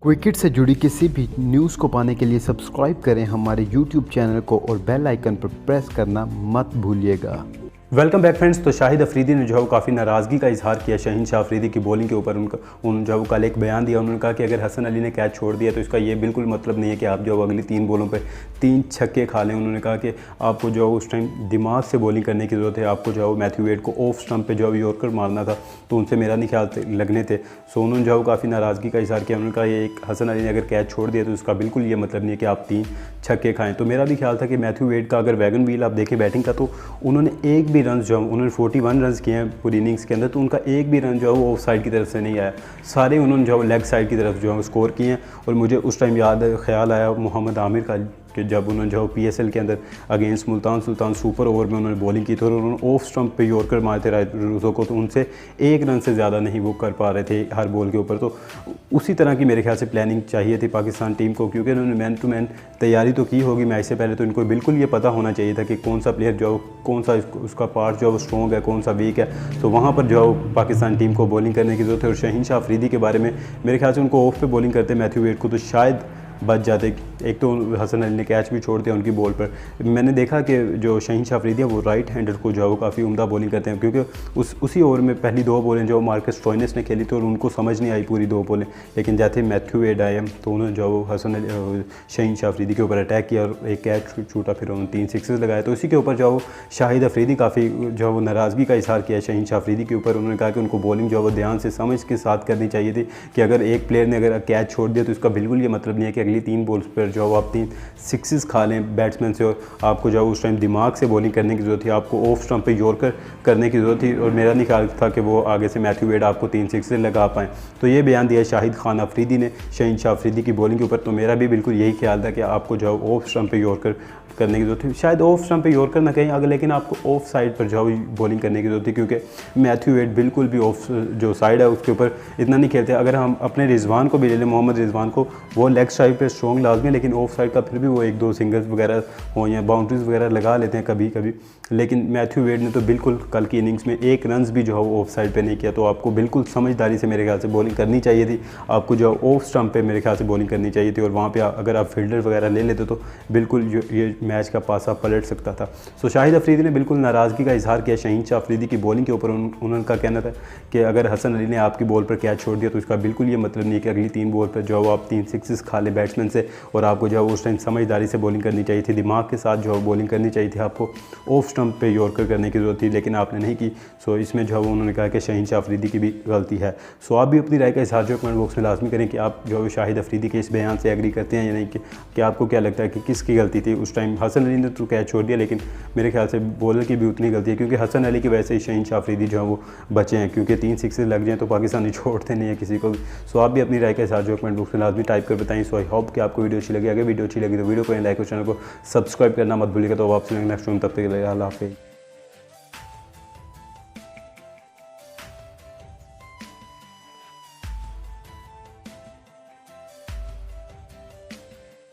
Cricket से जुड़ी किसी भी न्यूज़ को पाने के लिए सब्सक्राइब करें हमारे यूट्यूब चैनल को और बेल आइकन पर प्रेस करना मत भूलिएगा। Welcome back friends. तो शाहिद अफरीदी ने जो है काफ़ी नाराज़गी का इजहार किया शाहीन शाह अफरीदी की बॉलिंग के ऊपर। जो कल एक बयान दिया, उन्होंने कहा कि अगर हसन अली ने कैच छोड़ दिया तो इसका ये बिल्कुल मतलब नहीं है कि आप जो अगली 3 बॉलों पे 3 छक्के खा लें। उन्होंने कहा कि आपको जो उस टाइम दिमाग से बॉलिंग करने की ज़रूरत है। आपको जो है मैथ्यू वेड को ऑफ स्टंप पे जो है यॉर्कर मारना था, तो उनसे मेरा नहीं ख्याल लगने थे। सो उन्होंने जो है काफ़ी नाराज़गी का इजहार किया। उन्होंने कहा ये एक हसन अली ने अगर कैच छोड़ दिया तो इसका बिल्कुल ये मतलब नहीं है कि आप 3 छक्के खाएँ। तो मेरा भी ख्याल था कि मैथ्यू वेड का अगर वैगन व्हील आप देखें बैटिंग का, तो उन्होंने एक भी रन जो उन्होंने 41 रन किए हैं पूरी इनिंग्स के अंदर, तो उनका एक भी रन जो है वो ऑफ साइड की तरफ से नहीं आया। सारे उन्होंने जो लेग साइड की तरफ जो है स्कोर किए हैं। और मुझे उस टाइम ख्याल आया मोहम्मद आमिर का कि जब उन्होंने जो PSL के अंदर against Multan Sultan super over में उन्होंने बॉलिंग की थी और उन्होंने ऑफ स्टंप पे यॉर्कर मारे थे रूसो को, तो उनसे 1 रन से ज़्यादा नहीं वो कर पा रहे थे हर बॉल के ऊपर। तो उसी तरह की मेरे ख्याल से प्लानिंग चाहिए थी पाकिस्तान टीम को, क्योंकि उन्होंने मैन टू मैन तैयारी तो की होगी मैच से पहले, तो इनको बिल्कुल ये पता होना चाहिए था कि कौन सा प्लेयर जो कौन सा उसका पार्ट जो है वो स्ट्रॉन्ग है, कौन सा वीक है। तो वहाँ पर जो है पाकिस्तान टीम को बॉलिंग करने की ज़रूरत है। और शाहीन शाह अफरीदी के बारे में मेरे ख्याल से उनको ऑफ पे बॉलिंग करते मैथ्यू वेड को तो शायद बच जाते। एक तो हसन अली ने कैच भी छोड़ दिया उनकी बॉल पर। मैंने देखा कि जो शाहीन शाह अफरीदी है वो राइट हैंडर को जो है वो काफ़ी उम्दा बॉलिंग करते हैं, क्योंकि उसी ओवर में पहली 2 बॉलें जो मार्कस स्टोइनिस ने खेली थी और उनको समझ नहीं आई पूरी 2 बॉलें। लेकिन जैसे मैथ्यू वेड आए तो उन्होंने जो हसन अली शाहीन शाह अफरीदी के ऊपर अटैक किया और एक कैच छूटा, फिर उन्होंने 3 सिक्सेस लगाए। तो इसी के ऊपर जो शाहिद अफरीदी काफ़ी जो वो नाराज़गी का इजहार किया शाहीन शाह अफरीदी के ऊपर। उन्होंने कहा कि उनको बॉलिंग जो है वो ध्यान से समझ के साथ करनी चाहिए थी, कि अगर एक प्लेयर ने अगर कैच छोड़ दिया तो इसका बिल्कुल ये मतलब नहीं है कि अगली 3 बॉल्स पर जो आप 3 सिक्सेस खा लें बैट्समैन से। और आपको जो उस टाइम दिमाग से बॉलिंग करने की ज़रूरत थी, आपको ऑफ स्टंप पे यॉर्कर करने की ज़रूरत थी। और मेरा नहीं ख्याल था कि वो आगे से मैथ्यू वेड आपको 3 सिक्सेस लगा पाएँ। तो ये बयान दिया शाहिद खान अफरीदी ने शाहीन शाह अफरीदी की बॉलिंग के ऊपर। तो मेरा भी बिल्कुल यही ख्याल था कि आपको जो ऑफ स्टंप पे यॉर्कर करने की ज़रूरत थी। शायद ऑफ स्टंप पे यॉर्कर ना कहीं अगर, लेकिन आपको ऑफ साइड पर जो बॉलिंग करने की ज़रूरत थी, क्योंकि मैथ्यू वेड बिल्कुल भी ऑफ जो साइड है उसके ऊपर इतना नहीं खेलते। अगर हम अपने रिजवान को भी ले लें, मोहम्मद रिजवान को, वो लेग साइड पे स्ट्रॉन्ग लाजमी है, लेकिन ऑफ साइड का फिर भी वो 1-2 सिंगल्स वगैरह हो या बाउंड्रीज वगैरह लगा लेते हैं कभी कभी। लेकिन मैथ्यू वेड ने तो बिल्कुल कल की इनिंग्स में 1 रन भी जो है वो ऑफ साइड पर नहीं किया। तो आपको बिल्कुल समझदारी से मेरे ख्याल से बॉलिंग करनी चाहिए थी। आपको जो ऑफ स्टंप पे मेरे ख्याल से बॉलिंग करनी चाहिए थी, और वहाँ पर अगर आप फील्डर वगैरह ले लेते तो बिल्कुल ये मैच का पासा पलट सकता था। सो शाहिद अफरीदी ने बिल्कुल नाराज़गी का इजहार किया शाहीन शाह अफरीदी की बॉलिंग के ऊपर। उनका कहना था कि अगर हसन अली ने आपकी बॉल पर कैच छोड़ दिया तो इसका बिल्कुल ये मतलब नहीं है कि अगली 3 बॉल पर जो आप 3 सिक्सेस खा लें बैट्समैन से। और आपको जो उस टाइम समझदारी से बॉलिंग करनी चाहिए थी, दिमाग के साथ जो बॉलिंग करनी चाहिए थी। आपको ऑफ स्टंप पे यॉर्कर करने की ज़रूरत थी, लेकिन आपने नहीं की। सो इसमें जो है उन्होंने कहा कि शाहीन शाह अफरीदी की भी गलती है। सो आप भी अपनी राय का इजहार जो कमेंट बॉक्स में लाजमी करें कि आप जो शाहिद अफरीदी के इस बयान से एग्री करते हैं या नहीं, कि आपको क्या लगता है कि किसकी गलती थी उस टाइम। हसन अली ने तो कैच छोड़ दिया, लेकिन मेरे ख्याल से बॉलर की भी उतनी गलती है, क्योंकि हसन अली की वजह से शाहीन शाह अफरीदी जो है वो बचे हैं, क्योंकि 3 सिक्सेस लग जाएँ तो पाकिस्तानी छोड़ते नहीं है किसी को भी। सो आप भी अपनी राय के इजहार जो कमेंट बॉक्स में लाजमी टाइप कर बताएं। सो आई होप कि आपको वीडियो अच्छी लगी। अगर वीडियो अच्छी लगी तो वीडियो को लाइक और चैनल को सब्सक्राइब करना मत भूलिएगा। तो आपसे नेक्स्ट टाइम, तब तक के लिए अल्लाह हाफ़िज़।